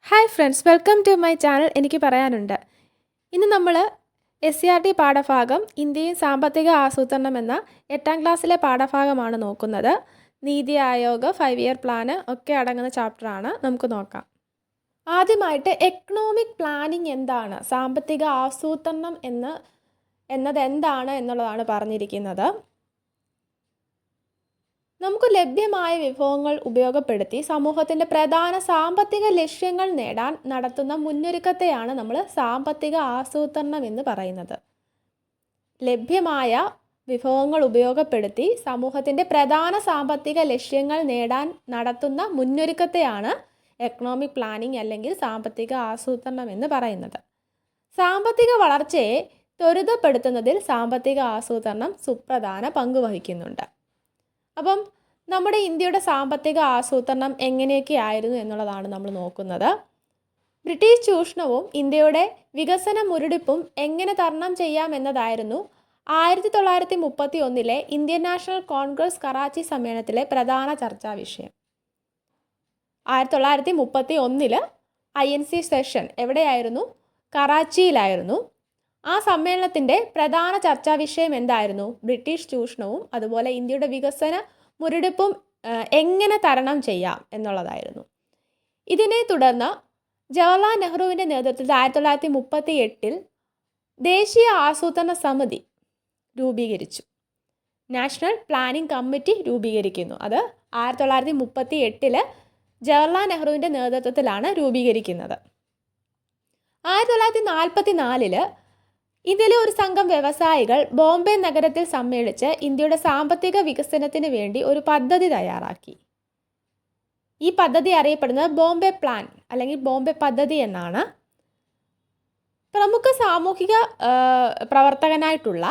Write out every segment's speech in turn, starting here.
Hi friends, welcome to my channel. എനിക്ക് പറയാനുണ്ട്. ഇന്ന് നമ്മൾ SCERT പാഠഭാഗം ഇന്ത്യയും സാമ്പത്തിക ആസൂത്രണം എന്ന 8ാം ക്ലാസ്സിലെ പാഠഭാഗമാണ് നോക്കുന്നത്. നീതി ആയോഗ്, 5 ഇയർ പ്ലാന് ഒക്കെ അടങ്ങുന്ന ചാപ്റ്ററാണ്. നമുക്ക് നോക്കാം. ആദ്യമായിട്ട് എക്കണോമിക് പ്ലാനിങ് എന്താണ്, സാമ്പത്തിക ആസൂത്രണം എന്നത് എന്താണ് എന്നുള്ളതാണ് പറഞ്ഞിരിക്കുന്നത്. നമുക്ക് ലഭ്യമായ വിഭവങ്ങൾ ഉപയോഗപ്പെടുത്തി സമൂഹത്തിൻ്റെ പ്രധാന സാമ്പത്തിക ലക്ഷ്യങ്ങൾ നേടാൻ നടത്തുന്ന മുന്നൊരുക്കത്തെയാണ് നമ്മൾ സാമ്പത്തിക ആസൂത്രണം എന്ന് പറയുന്നത്. ലഭ്യമായ വിഭവങ്ങൾ ഉപയോഗപ്പെടുത്തി സമൂഹത്തിൻ്റെ പ്രധാന സാമ്പത്തിക ലക്ഷ്യങ്ങൾ നേടാൻ നടത്തുന്ന മുന്നൊരുക്കത്തെയാണ് എക്കണോമിക് പ്ലാനിങ് അല്ലെങ്കിൽ സാമ്പത്തിക ആസൂത്രണം എന്ന് പറയുന്നത്. സാമ്പത്തിക വളർച്ചയെ ത്വരിതപ്പെടുത്തുന്നതിൽ സാമ്പത്തിക ആസൂത്രണം സുപ്രധാന പങ്ക് വഹിക്കുന്നുണ്ട്. അപ്പം നമ്മുടെ ഇന്ത്യയുടെ സാമ്പത്തിക ആസൂത്രണം എങ്ങനെയൊക്കെ ആയിരുന്നു എന്നുള്ളതാണ് നമ്മൾ നോക്കുന്നത്. ബ്രിട്ടീഷ് ചൂഷണവും ഇന്ത്യയുടെ വികസന മുരടിപ്പും എങ്ങനെ തരണം ചെയ്യാം എന്നതായിരുന്നു 1931 ഇന്ത്യൻ നാഷണൽ കോൺഗ്രസ് കറാച്ചി സമ്മേളനത്തിലെ പ്രധാന ചർച്ചാ വിഷയം. 1931 INC സെഷൻ എവിടെയായിരുന്നു? കറാച്ചിയിലായിരുന്നു. ആ സമ്മേളനത്തിൻ്റെ പ്രധാന ചർച്ചാ വിഷയം എന്തായിരുന്നു? ബ്രിട്ടീഷ് ചൂഷണവും അതുപോലെ ഇന്ത്യയുടെ വികസന മുരടിപ്പും എങ്ങനെ തരണം ചെയ്യാം എന്നുള്ളതായിരുന്നു. ഇതിനെ തുടർന്ന് ജവഹർലാൽ നെഹ്റുവിൻ്റെ നേതൃത്വത്തിൽ 1938 ദേശീയ ആസൂത്രണ സമിതി രൂപീകരിച്ചു. നാഷണൽ പ്ലാനിംഗ് കമ്മിറ്റി രൂപീകരിക്കുന്നു. അത് 1938 ജവഹർലാൽ നെഹ്റുവിൻ്റെ നേതൃത്വത്തിലാണ് രൂപീകരിക്കുന്നത്. 1944 ഇതിലെ ഒരു സംഘം വ്യവസായികൾ ബോംബെ നഗരത്തിൽ സമ്മേളിച്ച് ഇന്ത്യയുടെ സാമ്പത്തിക വികസനത്തിന് വേണ്ടി ഒരു പദ്ധതി തയ്യാറാക്കി. ഈ പദ്ധതി അറിയപ്പെടുന്നത് ബോംബെ പ്ലാൻ അല്ലെങ്കിൽ ബോംബെ പദ്ധതി എന്നാണ്. പ്രമുഖ സാമൂഹിക പ്രവർത്തകനായിട്ടുള്ള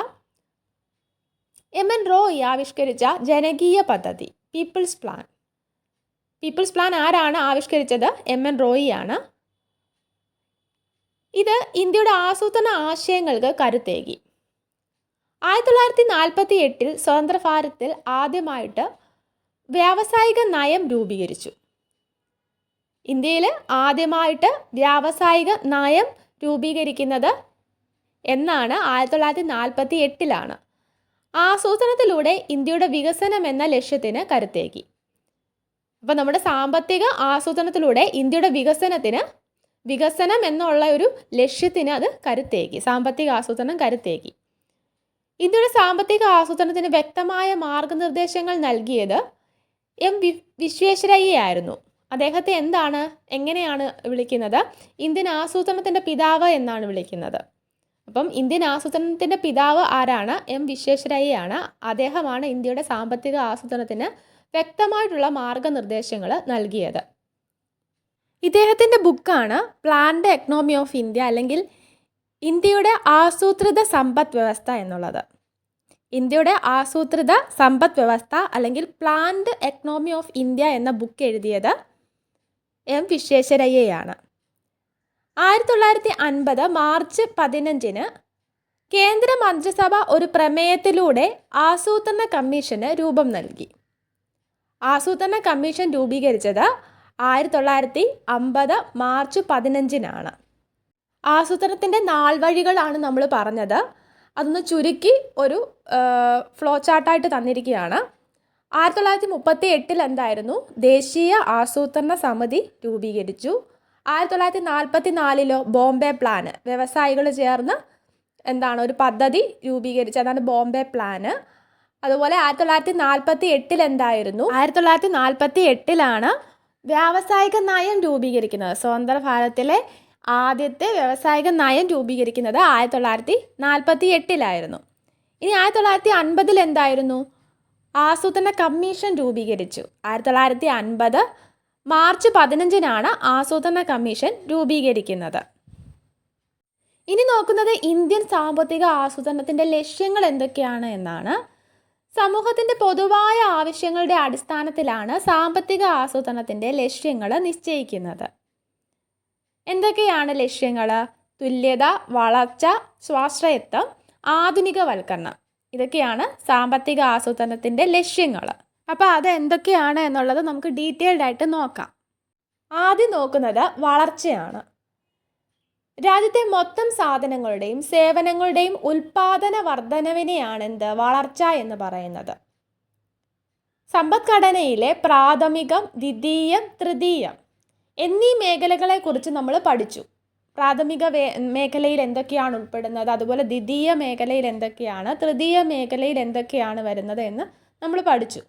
MN റോയ് ആവിഷ്കരിച്ച ജനകീയ പദ്ധതി പീപ്പിൾസ് പ്ലാൻ. പീപ്പിൾസ് പ്ലാൻ ആരാണ് ആവിഷ്കരിച്ചത്? MN റോയ് ആണ്. ഇത് ഇന്ത്യയുടെ ആസൂത്രണ ആശയങ്ങൾക്ക് കരുത്തേകി. 1948 സ്വതന്ത്ര ഭാരതത്തിൽ ആദ്യമായിട്ട് വ്യാവസായിക നയം രൂപീകരിച്ചു. ഇന്ത്യയിൽ ആദ്യമായിട്ട് വ്യാവസായിക നയം രൂപീകരിക്കുന്നത് എന്നാണ്? 1948 ആസൂത്രണത്തിലൂടെ ഇന്ത്യയുടെ വികസനം എന്ന ലക്ഷ്യത്തിന് കരുത്തേകി. അപ്പോൾ നമ്മുടെ സാമ്പത്തിക ആസൂത്രണത്തിലൂടെ ഇന്ത്യയുടെ വികസനം എന്നുള്ള ഒരു ലക്ഷ്യത്തിന് അത് കരുത്തേകി. സാമ്പത്തിക ആസൂത്രണം കരുത്തേകി. ഇന്ത്യയുടെ സാമ്പത്തിക ആസൂത്രണത്തിന് വ്യക്തമായ മാർഗനിർദ്ദേശങ്ങൾ നൽകിയത് വിശ്വേശ്വരയ്യ ആയിരുന്നു. അദ്ദേഹത്തെ എങ്ങനെയാണ് വിളിക്കുന്നത്? ഇന്ത്യൻ ആസൂത്രണത്തിൻ്റെ പിതാവ് എന്നാണ് വിളിക്കുന്നത്. അപ്പം ഇന്ത്യൻ ആസൂത്രണത്തിൻ്റെ പിതാവ് ആരാണ്? വിശ്വേശ്വരയ്യയാണ്. അദ്ദേഹമാണ് ഇന്ത്യയുടെ സാമ്പത്തിക ആസൂത്രണത്തിന് വ്യക്തമായിട്ടുള്ള മാർഗനിർദ്ദേശങ്ങൾ നൽകിയത്. ഇദ്ദേഹത്തിൻ്റെ ബുക്കാണ് പ്ലാൻഡ് എക്കണോമി ഓഫ് ഇന്ത്യ അല്ലെങ്കിൽ ഇന്ത്യയുടെ ആസൂത്രിത സമ്പദ് വ്യവസ്ഥ എന്നുള്ളത്. ഇന്ത്യയുടെ ആസൂത്രിത സമ്പദ് വ്യവസ്ഥ അല്ലെങ്കിൽ പ്ലാൻഡ് എക്കണോമി ഓഫ് ഇന്ത്യ എന്ന ബുക്ക് എഴുതിയത് വിശ്വേശ്വരയ്യയാണ്. 1950 മാർച്ച് 15 കേന്ദ്ര മന്ത്രിസഭ ഒരു പ്രമേയത്തിലൂടെ ആസൂത്രണ കമ്മീഷന് രൂപം നൽകി. ആസൂത്രണ കമ്മീഷൻ രൂപീകരിച്ചത് 1950 മാർച്ച് 15 ആസൂത്രണത്തിൻ്റെ നാൾവഴികളാണ് നമ്മൾ പറഞ്ഞത്. അതൊന്ന് ചുരുക്കി ഒരു ഫ്ലോ ചാർട്ടായിട്ട് തന്നിരിക്കുകയാണ്. 1938 എന്തായിരുന്നു? ദേശീയ ആസൂത്രണ സമിതി രൂപീകരിച്ചു. 1944 ബോംബെ പ്ലാന്, വ്യവസായികൾ ചേർന്ന് ഒരു പദ്ധതി രൂപീകരിച്ചു. അതാണ് ബോംബെ പ്ലാന്. അതുപോലെ 1948 എന്തായിരുന്നു? 1948 വ്യാവസായിക നയം രൂപീകരിക്കുന്നത്. സ്വതന്ത്ര ഭാരതത്തിലെ ആദ്യത്തെ വ്യാവസായിക നയം രൂപീകരിക്കുന്നത് 1948 ഇനി 1950 എന്തായിരുന്നു? ആസൂത്രണ കമ്മീഷൻ രൂപീകരിച്ചു. 1950 മാർച്ച് 15 ആസൂത്രണ കമ്മീഷൻ രൂപീകരിക്കുന്നത്. ഇനി നോക്കുന്നത് ഇന്ത്യൻ സാമ്പത്തിക ആസൂത്രണത്തിൻ്റെ ലക്ഷ്യങ്ങൾ എന്തൊക്കെയാണ് എന്നാണ്. സമൂഹത്തിൻ്റെ പൊതുവായ ആവശ്യങ്ങളുടെ അടിസ്ഥാനത്തിലാണ് സാമ്പത്തിക ആസൂത്രണത്തിൻ്റെ ലക്ഷ്യങ്ങൾ നിശ്ചയിക്കുന്നത്. എന്തൊക്കെയാണ് ലക്ഷ്യങ്ങൾ? തുല്യത, വളർച്ച, സ്വാശ്രയത്വം, ആധുനികവൽക്കരണം. ഇതൊക്കെയാണ് സാമ്പത്തിക ആസൂത്രണത്തിൻ്റെ ലക്ഷ്യങ്ങൾ. അപ്പോൾ അത് എന്തൊക്കെയാണ് എന്നുള്ളത് നമുക്ക് ഡീറ്റെയിൽഡ് ആയിട്ട് നോക്കാം. ആദ്യം നോക്കുന്നത് വളർച്ചയാണ്. രാജ്യത്തെ മൊത്തം സാധനങ്ങളുടെയും സേവനങ്ങളുടെയും ഉൽപാദന വർധനവിനെയാണ് വളർച്ച എന്ന് പറയുന്നത്. സമ്പദ്ഘടനയിലെ പ്രാഥമികം, ദ്വിതീയം, തൃതീയം എന്നീ മേഖലകളെക്കുറിച്ച് നമ്മൾ പഠിച്ചു. പ്രാഥമിക മേഖലയിൽ എന്തൊക്കെയാണ് ഉൾപ്പെടുന്നത്, അതുപോലെ ദ്വിതീയ മേഖലയിൽ എന്തൊക്കെയാണ്, തൃതീയ മേഖലയിൽ എന്തൊക്കെയാണ് വരുന്നത് എന്ന് നമ്മൾ പഠിച്ചു.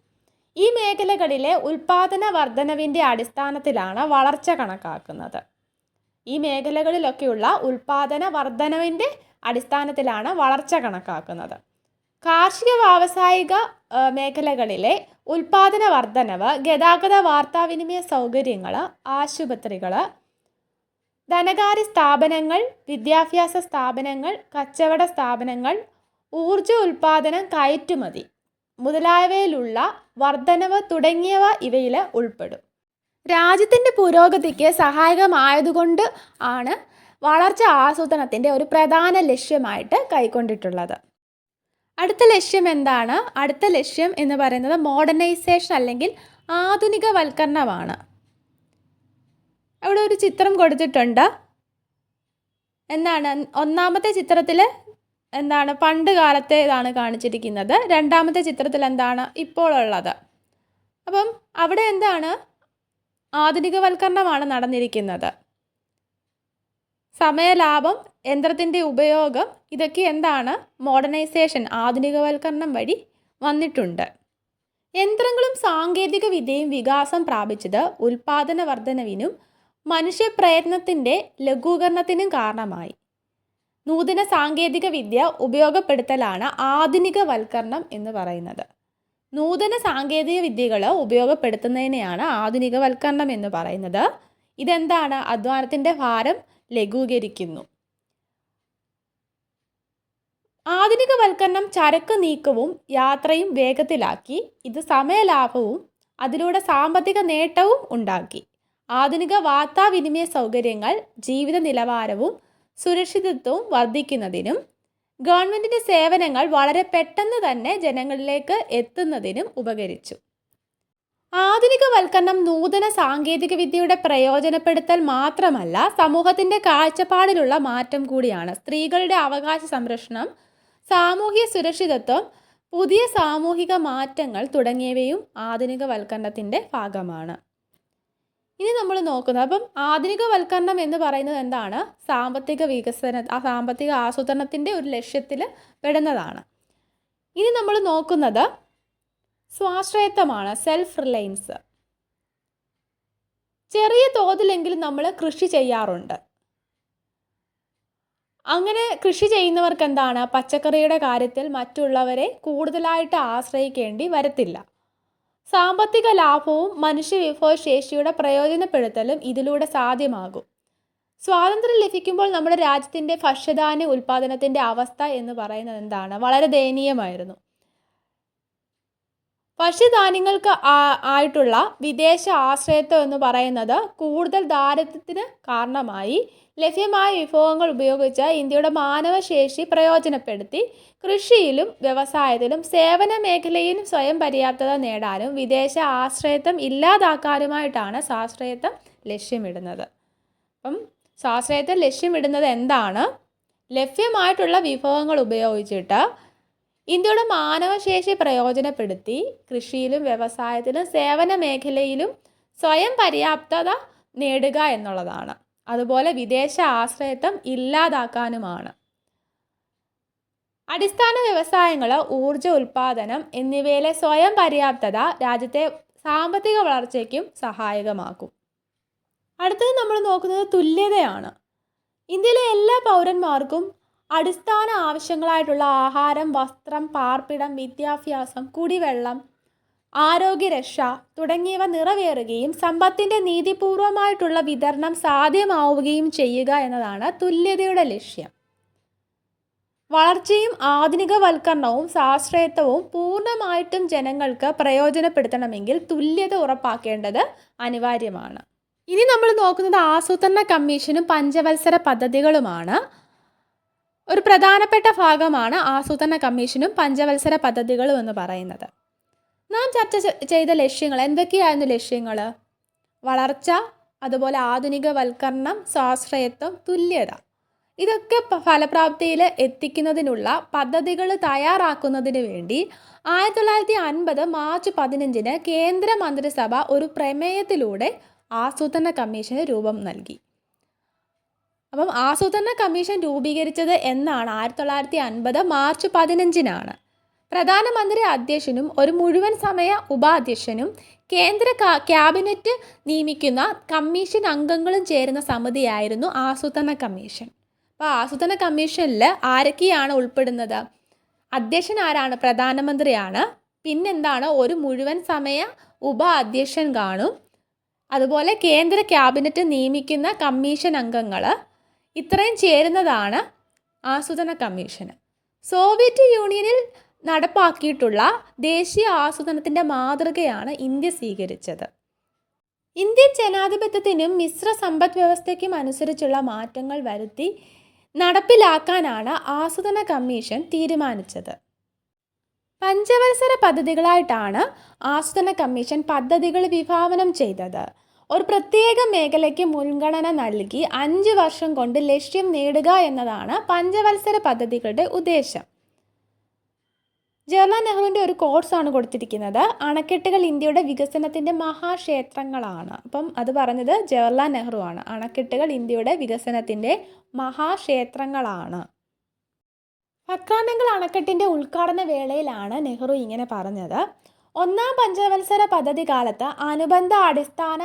ഈ മേഖലകളിലെ ഉൽപാദന വർധനവിൻ്റെ അടിസ്ഥാനത്തിലാണ് വളർച്ച കണക്കാക്കുന്നത്. ഈ മേഖലകളിലൊക്കെയുള്ള ഉൽപാദന വർധനവിൻ്റെ അടിസ്ഥാനത്തിലാണ് വളർച്ച കണക്കാക്കുന്നത്. കാർഷിക വ്യാവസായിക മേഖലകളിലെ ഉൽപാദന വർധനവ് ഗതാഗത വാർത്താവിനിമയ സൗകര്യങ്ങൾ, ആശുപത്രികൾ, ധനകാര്യ സ്ഥാപനങ്ങൾ, വിദ്യാഭ്യാസ സ്ഥാപനങ്ങൾ, കച്ചവട സ്ഥാപനങ്ങൾ, ഊർജ ഉൽപാദനം, കയറ്റുമതി മുതലായവയിലുള്ള വർധനവ് തുടങ്ങിയവ ഇവയിൽ ഉൾപ്പെടും. രാജ്യത്തിൻ്റെ പുരോഗതിക്ക് സഹായകമായതുകൊണ്ട് ആണ് വളർച്ച ആസൂത്രണത്തിൻ്റെ ഒരു പ്രധാന ലക്ഷ്യമായിട്ട് കൈക്കൊണ്ടിട്ടുള്ളത്. അടുത്ത ലക്ഷ്യം എന്താണ്? അടുത്ത ലക്ഷ്യം എന്ന് പറയുന്നത് മോഡേണൈസേഷൻ അല്ലെങ്കിൽ ആധുനികവൽക്കരണമാണ്. അവിടെ ഒരു ചിത്രം കൊടുത്തിട്ടുണ്ട്. എന്താണ് ഒന്നാമത്തെ ചിത്രത്തിൽ പണ്ട് കാലത്തെ ഇതാണ് കാണിച്ചിരിക്കുന്നത്. രണ്ടാമത്തെ ചിത്രത്തിൽ എന്താണ് ഇപ്പോൾ ഉള്ളത്. അപ്പം അവിടെ ആധുനികവൽക്കരണമാണ് നടന്നിരിക്കുന്നത്. സമയലാഭം, യന്ത്രത്തിൻ്റെ ഉപയോഗം, ഇതൊക്കെ മോഡേണൈസേഷൻ, ആധുനികവൽക്കരണം വഴി വന്നിട്ടുണ്ട്. യന്ത്രങ്ങളും സാങ്കേതിക വിദ്യയും വികാസം പ്രാപിച്ചത് ഉൽപാദന വർധനവിനും മനുഷ്യപ്രയത്നത്തിൻ്റെ ലഘൂകരണത്തിനും കാരണമായി. നൂതന സാങ്കേതിക വിദ്യ ഉപയോഗപ്പെടുത്തലാണ് ആധുനികവൽക്കരണം എന്ന് പറയുന്നത്. നൂതന സാങ്കേതിക വിദ്യകൾ ഉപയോഗപ്പെടുത്തുന്നതിനെയാണ് ആധുനികവൽക്കരണം എന്ന് പറയുന്നത്. അധ്വാനത്തിൻ്റെ ഭാരം ലഘൂകരിക്കുന്നു. ആധുനികവൽക്കരണം ചരക്ക് നീക്കവും യാത്രയും വേഗത്തിലാക്കി. ഇത് സമയലാഭവും അതിലൂടെ സാമ്പത്തിക നേട്ടവും ഉണ്ടാക്കി. ആധുനിക വാർത്താവിനിമയ സൗകര്യങ്ങൾ ജീവിത നിലവാരവും സുരക്ഷിതത്വവും വർദ്ധിക്കുന്നതിനും ഗവൺമെൻറ്റിൻ്റെ സേവനങ്ങൾ വളരെ പെട്ടെന്ന് തന്നെ ജനങ്ങളിലേക്ക് എത്തുന്നതിനും ഉപകരിച്ചു. ആധുനികവൽക്കരണം നൂതന സാങ്കേതിക വിദ്യയുടെ പ്രയോജനപ്പെടുത്തൽ മാത്രമല്ല, സമൂഹത്തിൻ്റെ കാഴ്ചപ്പാടിലുള്ള മാറ്റം കൂടിയാണ്. സ്ത്രീകളുടെ അവകാശ സംരക്ഷണം, സാമൂഹ്യ സുരക്ഷിതത്വം, പുതിയ സാമൂഹിക മാറ്റങ്ങൾ തുടങ്ങിയവയും ആധുനികവൽക്കരണത്തിൻ്റെ ഭാഗമാണ്. ഇനി നമ്മൾ നോക്കുന്നത്, അപ്പം ആധുനികവൽക്കരണം എന്ന് പറയുന്നത് സാമ്പത്തിക സാമ്പത്തിക ആസൂത്രണത്തിൻ്റെ ഒരു ലക്ഷ്യത്തിൽ പെടുന്നതാണ്. ഇനി നമ്മൾ നോക്കുന്നത് സ്വാശ്രയത്വമാണ്, സെൽഫ് റിലയൻസ്. ചെറിയ തോതിലെങ്കിലും നമ്മൾ കൃഷി ചെയ്യാറുണ്ട്. അങ്ങനെ കൃഷി ചെയ്യുന്നവർക്ക് പച്ചക്കറിയുടെ കാര്യത്തിൽ മറ്റുള്ളവരെ കൂടുതലായിട്ട് ആശ്രയിക്കേണ്ടി വരത്തില്ല. സാമ്പത്തിക ലാഭവും മനുഷ്യ വിഭവശേഷിയുടെ പ്രയോജനപ്പെടുത്തലും ഇതിലൂടെ സാധ്യമാകും. സ്വാതന്ത്ര്യം ലഭിക്കുമ്പോൾ നമ്മുടെ രാജ്യത്തിൻ്റെ ഭക്ഷ്യധാന്യ ഉൽപ്പാദനത്തിൻ്റെ അവസ്ഥ എന്ന് പറയുന്നത് വളരെ ദയനീയമായിരുന്നു. ഭക്ഷ്യധാന്യങ്ങൾക്ക് ആയിട്ടുള്ള വിദേശ ആശ്രയത്വം എന്ന് പറയുന്നത് കൂടുതൽ ദാരിദ്ര്യത്തിന് കാരണമായി. ലഭ്യമായ വിഭവങ്ങൾ ഉപയോഗിച്ച് ഇന്ത്യയുടെ മാനവശേഷി പ്രയോജനപ്പെടുത്തി കൃഷിയിലും വ്യവസായത്തിലും സേവന മേഖലയിലും സ്വയം പര്യാപ്തത നേടാനും വിദേശ ആശ്രയത്വം ഇല്ലാതാക്കാനുമായിട്ടാണ് സ്വാശ്രയത്വം ലക്ഷ്യമിടുന്നത്. അപ്പം സ്വാശ്രയത്വം ലക്ഷ്യമിടുന്നത് ലഭ്യമായിട്ടുള്ള വിഭവങ്ങൾ ഉപയോഗിച്ചിട്ട് ഇന്ത്യയുടെ മാനവശേഷി പ്രയോജനപ്പെടുത്തി കൃഷിയിലും വ്യവസായത്തിലും സേവന മേഖലയിലും സ്വയം പര്യാപ്തത നേടുക എന്നുള്ളതാണ്. അതുപോലെ വിദേശ ആശ്രയത്വം ഇല്ലാതാക്കാനുമാണ്. അടിസ്ഥാന വ്യവസായങ്ങൾ, ഊർജ ഉൽപ്പാദനം എന്നിവയിലെ സ്വയം പര്യാപ്തത രാജ്യത്തെ സാമ്പത്തിക വളർച്ചയ്ക്കും സഹായകമാക്കും. അടുത്തത് നമ്മൾ നോക്കുന്നത് തുല്യതയാണ്. ഇന്ത്യയിലെ എല്ലാ പൗരന്മാർക്കും അടിസ്ഥാന ആവശ്യങ്ങളായിട്ടുള്ള ആഹാരം, വസ്ത്രം, പാർപ്പിടം, വിദ്യാഭ്യാസം, കുടിവെള്ളം, ആരോഗ്യരക്ഷ തുടങ്ങിയവ നിറവേറുകയും സമ്പത്തിൻ്റെ നീതിപൂർവമായിട്ടുള്ള വിതരണം സാധ്യമാവുകയും ചെയ്യുക എന്നതാണ് തുല്യതയുടെ ലക്ഷ്യം. വളർച്ചയും ആധുനികവൽക്കരണവും സ്വാശ്രയത്വവും പൂർണ്ണമായിട്ടും ജനങ്ങൾക്ക് പ്രയോജനപ്പെടുത്തണമെങ്കിൽ തുല്യത ഉറപ്പാക്കേണ്ടത് അനിവാര്യമാണ്. ഇനി നമ്മൾ നോക്കുന്നത് ആസൂത്രണ കമ്മീഷനും പഞ്ചവത്സര പദ്ധതികളുമാണ്. ഒരു പ്രധാനപ്പെട്ട ഭാഗമാണ് ആസൂത്രണ കമ്മീഷനും പഞ്ചവത്സര പദ്ധതികളും എന്ന് പറയുന്നത്. നാം ചർച്ച ചെയ്ത ലക്ഷ്യങ്ങൾ എന്തൊക്കെയായിരുന്നു? ലക്ഷ്യങ്ങൾ വളർച്ച, അതുപോലെ ആധുനികവൽക്കരണം, സ്വാശ്രയത്വം, തുല്യത. ഇതൊക്കെ ഫലപ്രാപ്തിയിൽ എത്തിക്കുന്നതിനുള്ള പദ്ധതികൾ തയ്യാറാക്കുന്നതിന് വേണ്ടി 1950 മാർച്ച് 15 കേന്ദ്ര മന്ത്രിസഭ ഒരു പ്രമേയത്തിലൂടെ ആസൂത്രണ കമ്മീഷന് രൂപം നൽകി. അപ്പം ആസൂത്രണ കമ്മീഷൻ രൂപീകരിച്ചത് എന്നാണ് 1950 മാർച്ച് 15 പ്രധാനമന്ത്രി അധ്യക്ഷനും ഒരു മുഴുവൻ സമയ ഉപാധ്യക്ഷനും കേന്ദ്ര ക്യാബിനറ്റ് നിയമിക്കുന്ന കമ്മീഷൻ അംഗങ്ങളും ചേരുന്ന സമിതിയായിരുന്നു ആസൂത്രണ കമ്മീഷൻ. അപ്പോൾ ആസൂത്രണ കമ്മീഷനിൽ ആരൊക്കെയാണ് ഉൾപ്പെടുന്നത്? അധ്യക്ഷൻ ആരാണ്? പ്രധാനമന്ത്രിയാണ്. പിന്നെന്താണ്? ഒരു മുഴുവൻ സമയ ഉപാധ്യക്ഷൻ കാണും. അതുപോലെ കേന്ദ്ര ക്യാബിനറ്റ് നിയമിക്കുന്ന കമ്മീഷൻ അംഗങ്ങൾ. ഇത്രയും ചേരുന്നതാണ് ആസൂത്രണ കമ്മീഷൻ. സോവിയറ്റ് യൂണിയനിൽ നടപ്പാക്കിയിട്ടുള്ള ദേശീയ ആസൂത്രണത്തിൻ്റെ മാതൃകയാണ് ഇന്ത്യ സ്വീകരിച്ചത്. ഇന്ത്യൻ ജനാധിപത്യത്തിനും മിശ്ര സമ്പദ് വ്യവസ്ഥയ്ക്കും അനുസരിച്ചുള്ള മാറ്റങ്ങൾ വരുത്തി നടപ്പിലാക്കാനാണ് ആസൂത്രണ കമ്മീഷൻ തീരുമാനിച്ചത്. പഞ്ചവത്സര പദ്ധതികളായിട്ടാണ് ആസൂത്രണ കമ്മീഷൻ പദ്ധതികൾ വിഭാവനം ചെയ്തത്. ഒരു പ്രത്യേക മേഖലയ്ക്ക് മുൻഗണന നൽകി 5 വർഷം കൊണ്ട് ലക്ഷ്യം നേടുക എന്നതാണ് പഞ്ചവത്സര പദ്ധതികളുടെ ഉദ്ദേശം. ജവഹർലാൽ നെഹ്റുവിൻ്റെ ഒരു കോഴ്സാണ് കൊടുത്തിരിക്കുന്നത്. അണക്കെട്ടുകൾ ഇന്ത്യയുടെ വികസനത്തിൻ്റെ മഹാക്ഷേത്രങ്ങളാണ്. അപ്പം അത് പറഞ്ഞത് ജവഹർലാൽ നെഹ്റു ആണ്. അണക്കെട്ടുകൾ ഇന്ത്യയുടെ വികസനത്തിൻ്റെ മഹാക്ഷേത്രങ്ങളാണ്. ഭക്രാനംഗൽ അണക്കെട്ടിൻ്റെ ഉദ്ഘാടന വേളയിലാണ് നെഹ്റു ഇങ്ങനെ പറഞ്ഞത്. 1ാം പഞ്ചവത്സര പദ്ധതി കാലത്ത് അനുബന്ധ അടിസ്ഥാന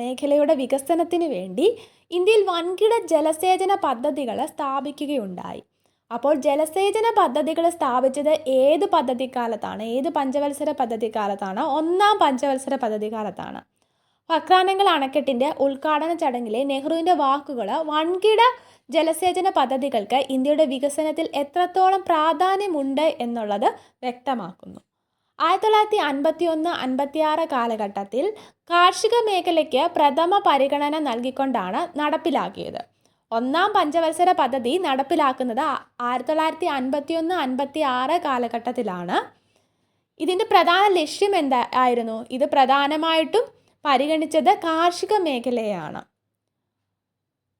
മേഖലയുടെ വികസനത്തിന് വേണ്ടി ഇന്ത്യയിൽ വൻകിട ജലസേചന പദ്ധതികൾ സ്ഥാപിക്കുകയുണ്ടായി. അപ്പോൾ ജലസേചന പദ്ധതികൾ സ്ഥാപിച്ചത് ഏത് പദ്ധതിക്കാലത്താണ്? ഏത് പഞ്ചവത്സര പദ്ധതിക്കാലത്താണ്? 1ാം പഞ്ചവത്സര പദ്ധതിക്കാലത്താണ്. ഭക്രാനംഗൽ അണക്കെട്ടിൻ്റെ ഉദ്ഘാടന ചടങ്ങിലെ നെഹ്റുവിൻ്റെ വാക്കുകൾ വൻകിട ജലസേചന പദ്ധതികൾക്ക് ഇന്ത്യയുടെ വികസനത്തിൽ എത്രത്തോളം പ്രാധാന്യമുണ്ട് എന്നുള്ളത് വ്യക്തമാക്കുന്നു. 1951-56 കാലഘട്ടത്തിൽ കാർഷിക മേഖലയ്ക്ക് പ്രഥമ പരിഗണന നൽകിക്കൊണ്ടാണ് നടപ്പിലാക്കിയത്. 1ാം പഞ്ചവത്സര പദ്ധതി നടപ്പിലാക്കുന്നത് 1951-56 കാലഘട്ടത്തിലാണ്. ഇതിൻ്റെ പ്രധാന ലക്ഷ്യം എന്തായിരുന്നു? ഇത് പ്രധാനമായിട്ടും പരിഗണിച്ചത് കാർഷിക മേഖലയാണ്.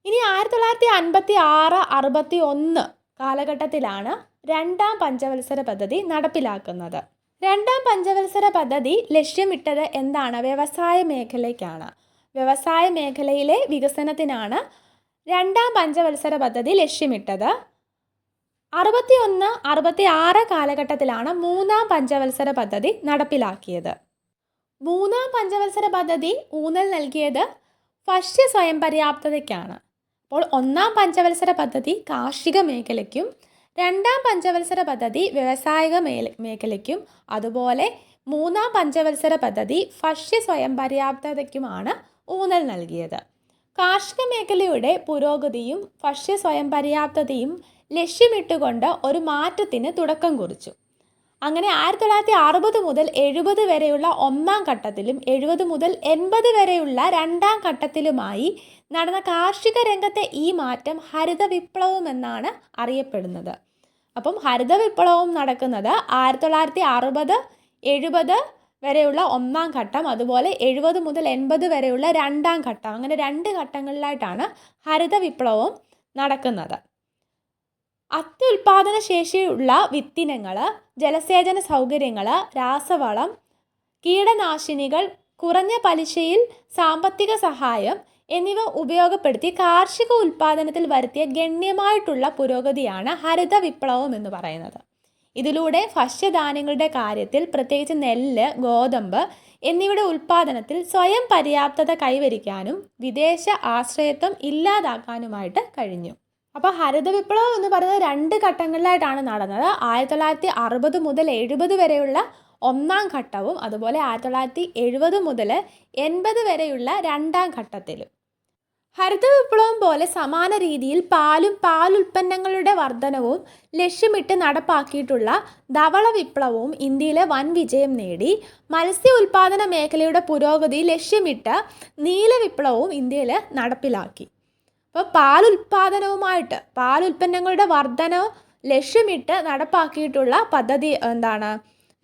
ഇനി 1956-61 കാലഘട്ടത്തിലാണ് 2ാം പഞ്ചവത്സര പദ്ധതി നടപ്പിലാക്കുന്നത്. 2ാം പഞ്ചവത്സര പദ്ധതി ലക്ഷ്യമിട്ടത് എന്താണ്? വ്യവസായ മേഖലയ്ക്കാണ്. വ്യവസായ മേഖലയിലെ വികസനത്തിനാണ് 2ാം പഞ്ചവത്സര പദ്ധതി ലക്ഷ്യമിട്ടത്. 61-66 കാലഘട്ടത്തിലാണ് 3ാം പഞ്ചവത്സര പദ്ധതി നടപ്പിലാക്കിയത്. 3ാം പഞ്ചവത്സര പദ്ധതി ഊന്നൽ നൽകിയത് ഭക്ഷ്യ സ്വയം പര്യാപ്തതയ്ക്കാണ്. അപ്പോൾ 1ാം പഞ്ചവത്സര പദ്ധതി കാർഷിക മേഖലയ്ക്കും 2ാം പഞ്ചവത്സര പദ്ധതി വ്യവസായിക മേഖലയ്ക്കും അതുപോലെ 3ാം പഞ്ചവത്സര പദ്ധതി ഭക്ഷ്യ സ്വയം പര്യാപ്തതയ്ക്കുമാണ് ഊന്നൽ നൽകിയത്. കാർഷിക മേഖലയുടെ പുരോഗതിയും ഭക്ഷ്യ സ്വയം പര്യാപ്തതയും ലക്ഷ്യമിട്ടുകൊണ്ട് ഒരു മാറ്റത്തിന് തുടക്കം കുറിച്ചു. അങ്ങനെ 1960 മുതൽ 70 വരെയുള്ള 1ാം ഘട്ടത്തിലും 70 മുതൽ 80 വരെയുള്ള 2ാം ഘട്ടത്തിലുമായി നടന്ന കാർഷിക രംഗത്തെ ഈ മാറ്റം ഹരിത വിപ്ലവം എന്നാണ് അറിയപ്പെടുന്നത്. അപ്പം ഹരിത വിപ്ലവം നടക്കുന്നത് 1960-70 വരെയുള്ള 1ാം ഘട്ടം, അതുപോലെ 70 മുതൽ 80 വരെയുള്ള 2ാം ഘട്ടം, അങ്ങനെ 2 ഘട്ടങ്ങളിലായിട്ടാണ് ഹരിത വിപ്ലവം നടക്കുന്നത്. അത്യുൽപാദന ശേഷിയുള്ള വിത്തിനങ്ങൾ, ജലസേചന സൗകര്യങ്ങൾ, രാസവളം, കീടനാശിനികൾ, കുറഞ്ഞ പലിശയിൽ സാമ്പത്തിക സഹായം എന്നിവ ഉപയോഗപ്പെടുത്തി കാർഷിക ഉൽപാദനത്തിൽ വരുത്തിയ ഗണ്യമായിട്ടുള്ള പുരോഗതിയാണ് ഹരിത വിപ്ലവം എന്ന് പറയുന്നത്. ഇതിലൂടെ ഭക്ഷ്യധാന്യങ്ങളുടെ കാര്യത്തിൽ പ്രത്യേകിച്ച് നെല്ല്, ഗോതമ്പ് എന്നിവയുടെ ഉൽപാദനത്തിൽ സ്വയം പര്യാപ്തത കൈവരിക്കാനും വിദേശ ആശ്രയത്വം ഇല്ലാതാക്കാനുമായിട്ട് കഴിഞ്ഞു. അപ്പോൾ ഹരിത വിപ്ലവം എന്ന് പറയുന്നത് 2 ഘട്ടങ്ങളിലായിട്ടാണ് നടന്നത്. 1960 മുതൽ 70 വരെയുള്ള 1ാം ഘട്ടവും അതുപോലെ 1970 മുതൽ 80 വരെയുള്ള 2ാം ഘട്ടത്തിലും. ഹരിത വിപ്ലവം പോലെ സമാന രീതിയിൽ പാലും പാലുൽപ്പന്നങ്ങളുടെ വർധനവും ലക്ഷ്യമിട്ട് നടപ്പാക്കിയിട്ടുള്ള ധവള വിപ്ലവവും ഇന്ത്യയിലെ വൻ വിജയം നേടി. മത്സ്യ ഉൽപാദന മേഖലയുടെ പുരോഗതി ലക്ഷ്യമിട്ട് നീല വിപ്ലവവും ഇന്ത്യയിൽ നടപ്പിലാക്കി. അപ്പോൾ പാലുൽപ്പന്നങ്ങളുടെ വർധന ലക്ഷ്യമിട്ട് നടപ്പാക്കിയിട്ടുള്ള പദ്ധതി എന്താണ്?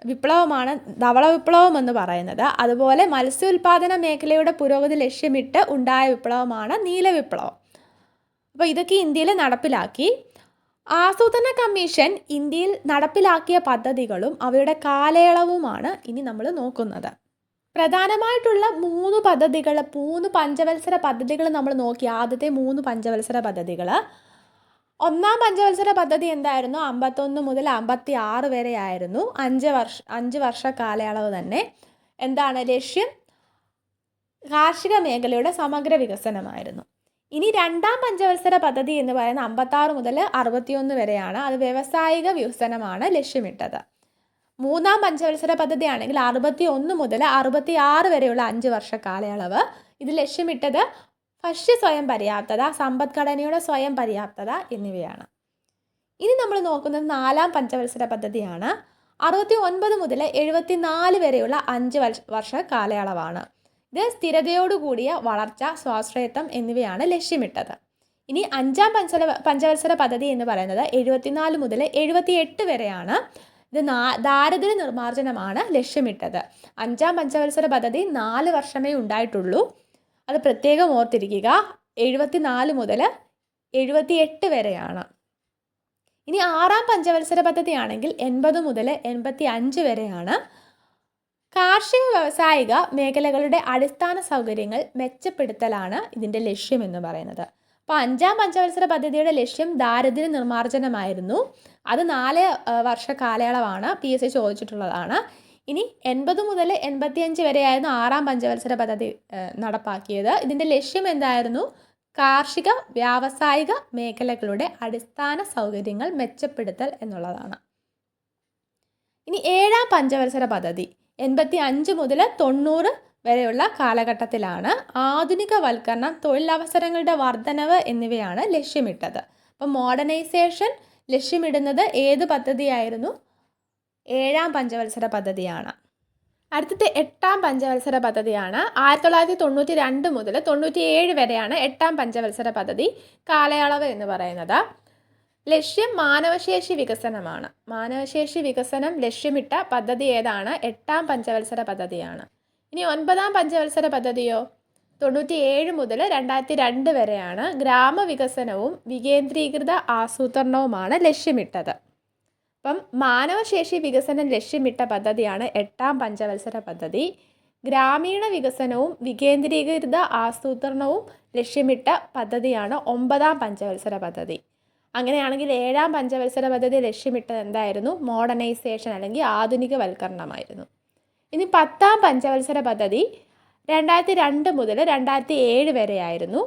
വിപ്ലവമാണ് ധവള വിപ്ലവം എന്ന് പറയുന്നത്. അതുപോലെ മത്സ്യോൽപാദന മേഖലയുടെ പുരോഗതി ലക്ഷ്യമിട്ട് ഉണ്ടായ വിപ്ലവമാണ് നീല വിപ്ലവം. അപ്പോൾ ഇതൊക്കെ ഇന്ത്യയിൽ നടപ്പിലാക്കി. ആസൂത്രണ കമ്മീഷൻ ഇന്ത്യയിൽ നടപ്പിലാക്കിയ പദ്ധതികളും അവയുടെ കാലയളവുമാണ് ഇനി നമ്മൾ നോക്കുന്നത്. പ്രധാനമായിട്ടുള്ള 3 പഞ്ചവത്സര പദ്ധതികൾ നമ്മൾ നോക്കി. ആദ്യത്തെ 3 പഞ്ചവത്സര പദ്ധതികൾ. ഒന്നാം പഞ്ചവത്സര പദ്ധതി എന്തായിരുന്നു? 51 മുതൽ 56 വരെ ആയിരുന്നു. 5 വർഷ കാലയളവ് തന്നെ. എന്താണ് ലക്ഷ്യം? കാർഷിക മേഖലയുടെ സമഗ്ര വികസനമായിരുന്നു. ഇനി രണ്ടാം പഞ്ചവത്സര പദ്ധതി എന്ന് പറയുന്നത് 56 മുതൽ 61 വരെയാണ്. അത് വ്യവസായിക വികസനമാണ് ലക്ഷ്യമിട്ടത്. മൂന്നാം പഞ്ചവത്സര പദ്ധതി ആണെങ്കിൽ 61 മുതൽ 66 വരെയുള്ള 5 വർഷ കാലയളവ്. ഇത് ലക്ഷ്യമിട്ടത് ഭക്ഷ്യ സ്വയം പര്യാപ്തത, സമ്പദ്ഘടനയുടെ സ്വയം പര്യാപ്തത എന്നിവയാണ്. ഇനി നമ്മൾ നോക്കുന്നത് നാലാം പഞ്ചവത്സര പദ്ധതിയാണ്. 69 മുതൽ 74 വരെയുള്ള 5 വർഷ കാലയളവാണ്. ഇത് സ്ഥിരതയോടുകൂടിയ വളർച്ച, സ്വാശ്രയത്വം എന്നിവയാണ് ലക്ഷ്യമിട്ടത്. ഇനി അഞ്ചാം പഞ്ചവത്സര പദ്ധതി എന്ന് പറയുന്നത് 74 മുതൽ 78 വരെയാണ്. ഇത് ദാരിദ്ര്യ നിർമ്മാർജ്ജനമാണ് ലക്ഷ്യമിട്ടത്. അഞ്ചാം പഞ്ചവത്സര പദ്ധതി 4 വർഷമേ ഉണ്ടായിട്ടുള്ളൂ. അത് പ്രത്യേകം ഓർത്തിരിക്കുക. 74 മുതൽ 78 വരെയാണ്. ഇനി ആറാം പഞ്ചവത്സര പദ്ധതി ആണെങ്കിൽ 80 മുതൽ 85 വരെയാണ്. കാർഷിക വ്യവസായിക മേഖലകളുടെ അടിസ്ഥാന സൗകര്യങ്ങൾ മെച്ചപ്പെടുത്തലാണ് ഇതിൻ്റെ ലക്ഷ്യം എന്ന് പറയുന്നത്. അപ്പോൾ അഞ്ചാം പഞ്ചവത്സര പദ്ധതിയുടെ ലക്ഷ്യം ദാരിദ്ര്യ നിർമ്മാർജ്ജനമായിരുന്നു. അത് 4 വർഷ കാലയളവാണ്. PSC ചോദിച്ചിട്ടുള്ളതാണ്. ഇനി 80 മുതൽ 85 വരെയായിരുന്നു ആറാം പഞ്ചവത്സര പദ്ധതി നടപ്പാക്കിയത്. ഇതിൻ്റെ ലക്ഷ്യം എന്തായിരുന്നു? കാർഷിക വ്യാവസായിക മേഖലകളുടെ അടിസ്ഥാന സൗകര്യങ്ങൾ മെച്ചപ്പെടുത്തൽ എന്നുള്ളതാണ്. ഇനി ഏഴാം പഞ്ചവത്സര പദ്ധതി 85 മുതൽ 90 വരെയുള്ള കാലഘട്ടത്തിലാണ്. ആധുനികവൽക്കരണം, തൊഴിലവസരങ്ങളുടെ വർധനവ് എന്നിവയാണ് ലക്ഷ്യമിട്ടത്. അപ്പം മോഡേണൈസേഷൻ ലക്ഷ്യമിടുന്നത് ഏത് പദ്ധതിയായിരുന്നു? ഏഴാം പഞ്ചവത്സര പദ്ധതിയാണ്. അടുത്തത് എട്ടാം പഞ്ചവത്സര പദ്ധതിയാണ്. 1992 മുതൽ 97 വരെയാണ് എട്ടാം പഞ്ചവത്സര പദ്ധതി കാലയളവ് എന്ന് പറയുന്നത്. ലക്ഷ്യം മാനവശേഷി വികസനമാണ്. മാനവശേഷി വികസനം ലക്ഷ്യമിട്ട പദ്ധതി ഏതാണ്? എട്ടാം പഞ്ചവത്സര പദ്ധതിയാണ്. ഇനി ഒൻപതാം പഞ്ചവത്സര പദ്ധതിയോ? 97 മുതൽ 2002 വരെയാണ്. ഗ്രാമവികസനവും വികേന്ദ്രീകൃത ആസൂത്രണവുമാണ് ലക്ഷ്യമിട്ടത്. അപ്പം മാനവശേഷി വികസനം ലക്ഷ്യമിട്ട പദ്ധതിയാണ് എട്ടാം പഞ്ചവത്സര പദ്ധതി. ഗ്രാമീണ വികസനവും വികേന്ദ്രീകൃത ആസൂത്രണവും ലക്ഷ്യമിട്ട പദ്ധതിയാണ് 9ാം പഞ്ചവത്സര പദ്ധതി. അങ്ങനെയാണെങ്കിൽ ഏഴാം പഞ്ചവത്സര പദ്ധതി ലക്ഷ്യമിട്ടത് എന്തായിരുന്നു? മോഡേണൈസേഷൻ അല്ലെങ്കിൽ ആധുനികവൽക്കരണമായിരുന്നു. ഇനി 10ാം പഞ്ചവത്സര പദ്ധതി 2002 മുതൽ 2007 വരെയായിരുന്നു.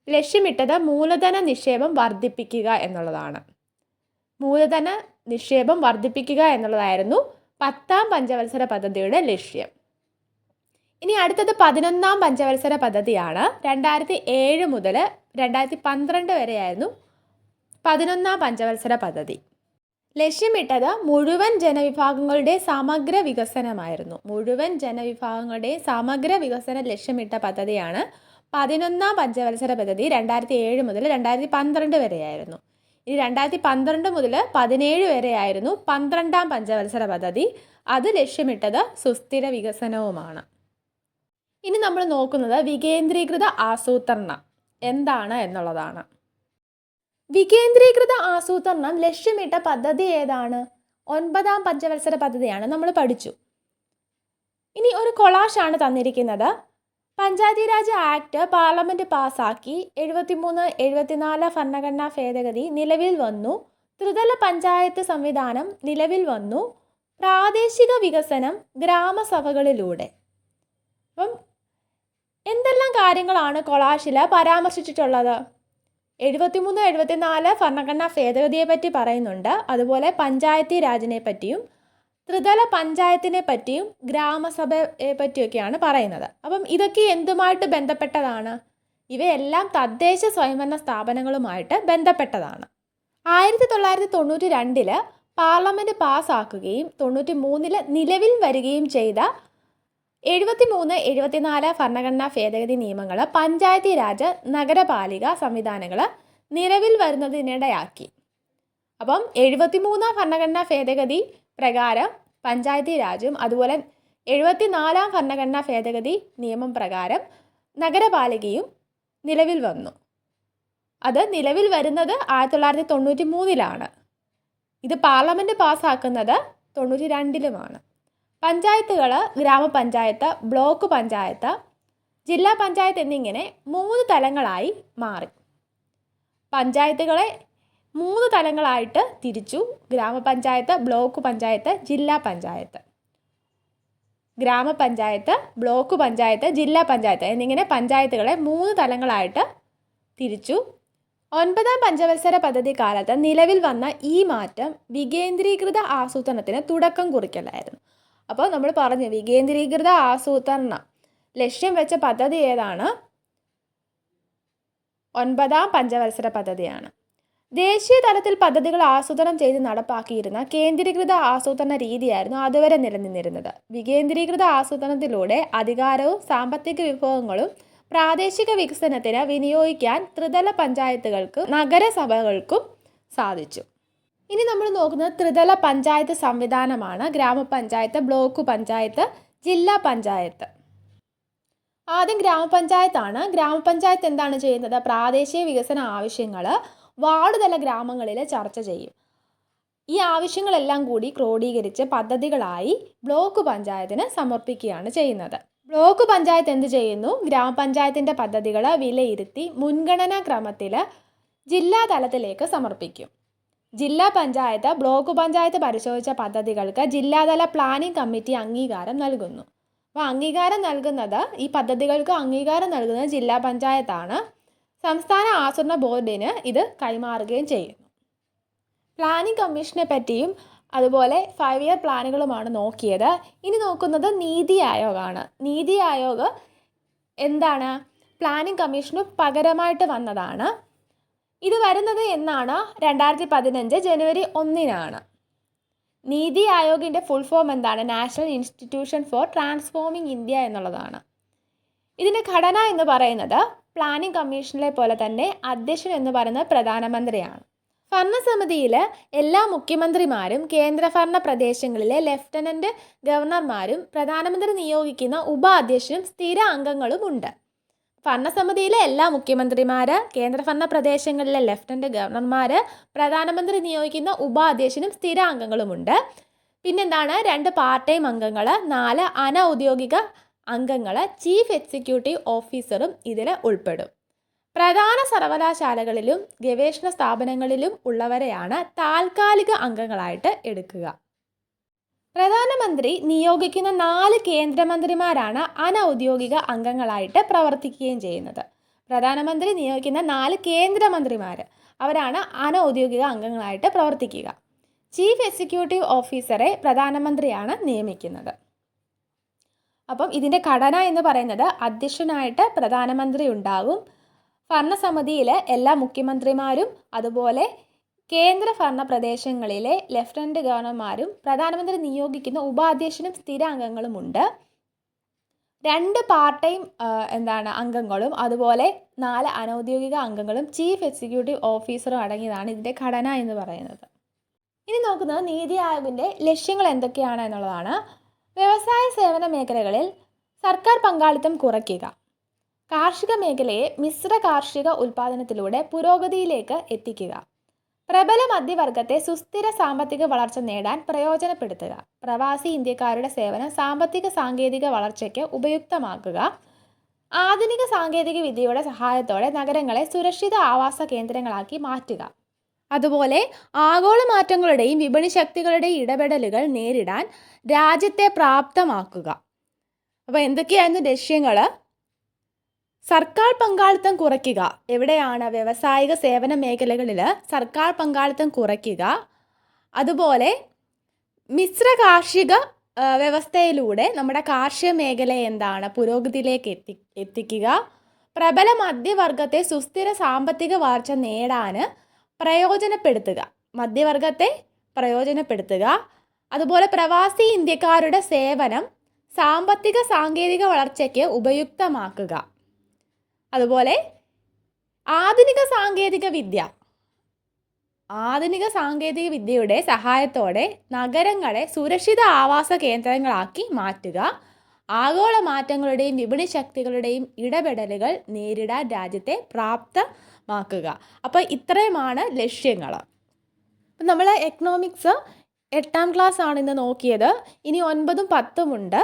ലക്ഷ്യമിട്ടത് മൂലധന നിക്ഷേപം വർദ്ധിപ്പിക്കുക എന്നുള്ളതാണ്. മൂലധന നിക്ഷേപം വർദ്ധിപ്പിക്കുക എന്നുള്ളതായിരുന്നു 10ാം പഞ്ചവത്സര പദ്ധതിയുടെ ലക്ഷ്യം. ഇനി അടുത്തത് 11ാം പഞ്ചവത്സര പദ്ധതിയാണ്. 2007 മുതൽ 2012 വരെയായിരുന്നു 11ാം പഞ്ചവത്സര പദ്ധതി. ലക്ഷ്യമിട്ടത് മുഴുവൻ ജനവിഭാഗങ്ങളുടെ സമഗ്ര വികസനമായിരുന്നു. മുഴുവൻ ജനവിഭാഗങ്ങളുടെ സമഗ്ര വികസനം ലക്ഷ്യമിട്ട പദ്ധതിയാണ് 11ാം പഞ്ചവത്സര പദ്ധതി. 2007 മുതൽ 2012 വരെയായിരുന്നു. ഇനി 2012 മുതൽ 2017 വരെയായിരുന്നു 12ാം പഞ്ചവത്സര പദ്ധതി. അത് ലക്ഷ്യമിട്ടത് സുസ്ഥിര വികസനവുമാണ്. ഇനി നമ്മൾ നോക്കുന്നത് വികേന്ദ്രീകൃത ആസൂത്രണം എന്താണ് എന്നുള്ളതാണ്. വികേന്ദ്രീകൃത ആസൂത്രണം ലക്ഷ്യമിട്ട പദ്ധതി ഏതാണ്? 9ാം പഞ്ചവത്സര പദ്ധതിയാണ്. നമ്മൾ പഠിച്ചു. ഇനി ഒരു കൊളാഷാണ് തന്നിരിക്കുന്നത്. പഞ്ചായത്തി രാജ് ആക്ട് പാർലമെൻറ്റ് പാസ്സാക്കി. 73-74 ഭരണഘടനാ ഭേദഗതി നിലവിൽ വന്നു. ത്രിതല പഞ്ചായത്ത് സംവിധാനം നിലവിൽ വന്നു. പ്രാദേശിക വികസനം ഗ്രാമസഭകളിലൂടെ. അപ്പം എന്തെല്ലാം കാര്യങ്ങളാണ് കൊളാഷിൽ പരാമർശിച്ചിട്ടുള്ളത്? 73-74 ഭരണഘടനാ ഭേദഗതിയെ പറ്റി പറയുന്നുണ്ട്. അതുപോലെ പഞ്ചായത്തി രാജിനെ പറ്റിയും ത്രിതല പഞ്ചായത്തിനെ പറ്റിയും ഗ്രാമസഭയെ പറ്റിയൊക്കെയാണ് പറയുന്നത്. അപ്പം ഇതൊക്കെ എന്തുമായിട്ട് ബന്ധപ്പെട്ടതാണ്? ഇവയെല്ലാം തദ്ദേശ സ്വയംഭരണ സ്ഥാപനങ്ങളുമായിട്ട് ബന്ധപ്പെട്ടതാണ്. 1992 പാർലമെൻറ്റ് പാസ്സാക്കുകയും 93 നിലവിൽ വരികയും ചെയ്ത 73-74 ഭരണഘടനാ ഭേദഗതി നിയമങ്ങൾ പഞ്ചായത്തി രാജ് നഗരപാലിക സംവിധാനങ്ങൾ നിലവിൽ വരുന്നതിനിടയാക്കി. അപ്പം 73ാം ഭരണഘടനാ ഭേദഗതി പ്രകാരം പഞ്ചായത്തി രാജും അതുപോലെ 74-ാം ഭരണഘടനാ ഭേദഗതി നിയമം പ്രകാരം നഗരപാലികയും നിലവിൽ വന്നു. അത് നിലവിൽ വരുന്നത് 1993-ലാണ്. ഇത് പാർലമെൻറ്റ് പാസ്സാക്കുന്നത് 92-ലുമാണ്. പഞ്ചായത്തുകൾ ഗ്രാമപഞ്ചായത്ത്, ബ്ലോക്ക് പഞ്ചായത്ത്, ജില്ലാ പഞ്ചായത്ത് എന്നിങ്ങനെ 3 തലങ്ങളായി മാറി. പഞ്ചായത്തുകളെ 3 തലങ്ങളായിട്ട് തിരിച്ചു. ഗ്രാമപഞ്ചായത്ത്, ബ്ലോക്ക് പഞ്ചായത്ത്, ജില്ലാ പഞ്ചായത്ത്. ഗ്രാമപഞ്ചായത്ത്, ബ്ലോക്ക് പഞ്ചായത്ത്, ജില്ലാ പഞ്ചായത്ത് എന്നിങ്ങനെ പഞ്ചായത്തുകളെ 3 തലങ്ങളായിട്ട് തിരിച്ചു. 9ാം പഞ്ചവത്സര പദ്ധതി കാലത്ത് നിലവിൽ വന്ന ഈ മാറ്റം വികേന്ദ്രീകൃത ആസൂത്രണത്തിന് തുടക്കം കുറിക്കലായിരുന്നു. അപ്പോൾ നമ്മൾ പറഞ്ഞു വികേന്ദ്രീകൃത ആസൂത്രണം ലക്ഷ്യം വെച്ച പദ്ധതി ഏതാണ്? 9ാം പഞ്ചവത്സര പദ്ധതിയാണ്. ദേശീയ തലത്തിൽ പദ്ധതികൾ ആസൂത്രണം ചെയ്ത് നടപ്പാക്കിയിരുന്ന കേന്ദ്രീകൃത ആസൂത്രണ രീതിയായിരുന്നു അതുവരെ നിലനിന്നിരുന്നത്. വികേന്ദ്രീകൃത ആസൂത്രണത്തിലൂടെ അധികാരവും സാമ്പത്തിക വിഭവങ്ങളും പ്രാദേശിക വികസനത്തിന് വിനിയോഗിക്കാൻ ത്രിതല പഞ്ചായത്തുകൾക്കും നഗരസഭകൾക്കും സാധിച്ചു. ഇനി നമ്മൾ നോക്കുന്നത് ത്രിതല പഞ്ചായത്ത് സംവിധാനമാണ്. ഗ്രാമപഞ്ചായത്ത്, ബ്ലോക്ക് പഞ്ചായത്ത്, ജില്ലാ പഞ്ചായത്ത്. ആദ്യം ഗ്രാമപഞ്ചായത്താണ്. ഗ്രാമപഞ്ചായത്ത് എന്താണ് ചെയ്യുന്നത്? പ്രാദേശിക വികസന ആവശ്യങ്ങൾ വാർഡ് തല ഗ്രാമങ്ങളിൽ ചർച്ച ചെയ്യും. ഈ ആവശ്യങ്ങളെല്ലാം കൂടി ക്രോഡീകരിച്ച് പദ്ധതികളായി ബ്ലോക്ക് പഞ്ചായത്തിന് സമർപ്പിക്കുകയാണ് ചെയ്യുന്നത്. ബ്ലോക്ക് പഞ്ചായത്ത് എന്ത് ചെയ്യുന്നു? ഗ്രാമപഞ്ചായത്തിൻ്റെ പദ്ധതികൾ വിലയിരുത്തി മുൻഗണനാ ക്രമത്തിൽ ജില്ലാ തലത്തിലേക്ക് സമർപ്പിക്കും. ജില്ലാ പഞ്ചായത്ത് ബ്ലോക്ക് പഞ്ചായത്ത് പരിശോധിച്ച പദ്ധതികൾക്ക് ജില്ലാതല പ്ലാനിംഗ് കമ്മിറ്റി അംഗീകാരം നൽകുന്നു. അപ്പോൾ അംഗീകാരം നൽകുന്നത്, ഈ പദ്ധതികൾക്ക് അംഗീകാരം നൽകുന്നത് ജില്ലാ പഞ്ചായത്താണ്. സംസ്ഥാന ആസൂത്രണ ബോർഡിന് ഇത് കൈമാറുകയും ചെയ്യുന്നു. പ്ലാനിംഗ് കമ്മീഷനെ പറ്റിയും അതുപോലെ 5 ഇയർ പ്ലാനുകളുമാണ് നോക്കിയത്. ഇനി നോക്കുന്നത് നീതി ആയോഗാണ്. നീതി ആയോഗ് എന്താണ്? പ്ലാനിംഗ് കമ്മീഷന് പകരമായിട്ട് വന്നതാണ്. ഇത് വരുന്നത് എന്നാണ്? 2015 ജനുവരി 1-നാണ്. നീതി ആയോഗിൻ്റെ ഫുൾ ഫോം എന്താണ്? National institution for transforming India എന്നുള്ളതാണ്. ഇതിൻ്റെ ഘടന എന്ന് പറയുന്നത് പ്ലാനിംഗ് കമ്മീഷനിലെ പോലെ തന്നെ അധ്യക്ഷൻ എന്ന് പറയുന്നത് പ്രധാനമന്ത്രിയാണ്. ഭരണസമിതിയിൽ എല്ലാ മുഖ്യമന്ത്രിമാരും കേന്ദ്രഭരണ പ്രദേശങ്ങളിലെ ലഫ്റ്റനന്റ് ഗവർണർമാരും പ്രധാനമന്ത്രി നിയോഗിക്കുന്ന ഉപാധ്യക്ഷനും സ്ഥിര അംഗങ്ങളും ഉണ്ട്. ഭരണസമിതിയിലെ എല്ലാ മുഖ്യമന്ത്രിമാർ, കേന്ദ്രഭരണ പ്രദേശങ്ങളിലെ ലഫ്റ്റനന്റ് ഗവർണർമാർ, പ്രധാനമന്ത്രി നിയോഗിക്കുന്ന ഉപാധ്യക്ഷനും സ്ഥിര അംഗങ്ങളുമുണ്ട്. പിന്നെന്താണ്? 2 പാർട്ട് ടൈം അംഗങ്ങൾ, 4 അനൗദ്യോഗിക അംഗങ്ങൾ, ചീഫ് എക്സിക്യൂട്ടീവ് ഓഫീസറും ഇതിൽ ഉൾപ്പെടും. പ്രധാന സർവകലാശാലകളിലും ഗവേഷണ സ്ഥാപനങ്ങളിലും ഉള്ളവരെയാണ് താൽക്കാലിക അംഗങ്ങളായിട്ട് എടുക്കുക. പ്രധാനമന്ത്രി നിയോഗിക്കുന്ന 4 കേന്ദ്രമന്ത്രിമാരാണ് അനൗദ്യോഗിക അംഗങ്ങളായിട്ട് പ്രവർത്തിക്കുകയും ചെയ്യുന്നത്. പ്രധാനമന്ത്രി നിയോഗിക്കുന്ന 4 കേന്ദ്രമന്ത്രിമാർ, അവരാണ് അനൗദ്യോഗിക അംഗങ്ങളായിട്ട് പ്രവർത്തിക്കുക. ചീഫ് എക്സിക്യൂട്ടീവ് ഓഫീസറെ പ്രധാനമന്ത്രിയാണ് നിയമിക്കുന്നത്. അപ്പം ഇതിൻ്റെ ഘടന എന്ന് പറയുന്നത് അധ്യക്ഷനായിട്ട് പ്രധാനമന്ത്രി ഉണ്ടാകും. ഭരണസമിതിയിൽ എല്ലാ മുഖ്യമന്ത്രിമാരും അതുപോലെ കേന്ദ്ര ഭരണ പ്രദേശങ്ങളിലെ ലഫ്റ്റനന്റ് ഗവർണർമാരും പ്രധാനമന്ത്രി നിയോഗിക്കുന്ന ഉപാധ്യക്ഷനും സ്ഥിര അംഗങ്ങളുമുണ്ട്. 2 പാർട്ട് ടൈം അംഗങ്ങളും അതുപോലെ 4 അനൗദ്യോഗിക അംഗങ്ങളും ചീഫ് എക്സിക്യൂട്ടീവ് ഓഫീസറും അടങ്ങിയതാണ് ഇതിൻ്റെ ഘടന എന്ന് പറയുന്നത്. ഇനി നോക്കുന്നത് നീതി ആയോഗിൻ്റെ ലക്ഷ്യങ്ങൾ എന്തൊക്കെയാണ് എന്നുള്ളതാണ്. വ്യവസായ സേവന മേഖലകളിൽ സർക്കാർ പങ്കാളിത്തം കുറയ്ക്കുക. കാർഷിക മേഖലയെ മിശ്ര കാർഷിക ഉൽപ്പാദനത്തിലൂടെ പുരോഗതിയിലേക്ക് എത്തിക്കുക. പ്രബല മധ്യവർഗത്തെ സുസ്ഥിര സാമ്പത്തിക വളർച്ച നേടാൻ പ്രയോജനപ്പെടുത്തുക. പ്രവാസി ഇന്ത്യക്കാരുടെ സേവനം സാമ്പത്തിക സാങ്കേതിക വളർച്ചയ്ക്ക് ഉപയുക്തമാക്കുക. ആധുനിക സാങ്കേതിക വിദ്യയുടെ സഹായത്തോടെ നഗരങ്ങളെ സുരക്ഷിത ആവാസ കേന്ദ്രങ്ങളാക്കി മാറ്റുക. അതുപോലെ ആഗോള മാറ്റങ്ങളുടെയും വിപണി ശക്തികളുടെയും ഇടപെടലുകൾ നേരിടാൻ രാജ്യത്തെ പ്രാപ്തമാക്കുക. അപ്പോൾ എന്തൊക്കെയായിരുന്നു ലക്ഷ്യങ്ങൾ? സർക്കാർ പങ്കാളിത്തം കുറയ്ക്കുക. എവിടെയാണ്? വ്യവസായിക സേവന മേഖലകളിൽ സർക്കാർ പങ്കാളിത്തം കുറയ്ക്കുക. അതുപോലെ മിശ്ര കാർഷിക വ്യവസ്ഥയിലൂടെ നമ്മുടെ കാർഷിക മേഖലയെ പുരോഗതിയിലേക്ക് എത്തിക്കുക. പ്രബല മധ്യവർഗത്തെ സുസ്ഥിര സാമ്പത്തിക വളർച്ച നേടാൻ പ്രയോജനപ്പെടുത്തുക. മധ്യവർഗത്തെ പ്രയോജനപ്പെടുത്തുക. അതുപോലെ പ്രവാസി ഇന്ത്യക്കാരുടെ സേവനം സാമ്പത്തിക സാങ്കേതിക വളർച്ചയ്ക്ക് ഉപയുക്തമാക്കുക. അതുപോലെ ആധുനിക സാങ്കേതിക വിദ്യ ആധുനിക സാങ്കേതിക വിദ്യയുടെ സഹായത്തോടെ നഗരങ്ങളെ സുരക്ഷിത ആവാസ കേന്ദ്രങ്ങളാക്കി മാറ്റുക. ആഗോള മാറ്റങ്ങളുടെയും വിപണി ശക്തികളുടെയും ഇടപെടലുകൾ നേരിടാൻ രാജ്യത്തെ പ്രാപ്തമാക്കുക. അപ്പോൾ ഇത്രയുമാണ് ലക്ഷ്യങ്ങൾ. അപ്പം നമ്മൾ എക്കണോമിക്സ് 8ാം ക്ലാസ് ആണ് ഇന്ന് നോക്കിയത്. ഇനി 9ഉം 10ഉം ഉണ്ട്.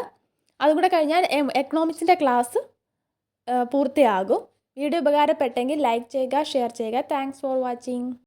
അതും കൂടെ കഴിഞ്ഞാൽ എക്കണോമിക്സിൻ്റെ ക്ലാസ് പൂർത്തിയാകും. വീഡിയോ ഉപകാരപ്പെട്ടെങ്കിൽ ലൈക്ക് ചെയ്യുക, ഷെയർ ചെയ്യുക. Thanks for watching.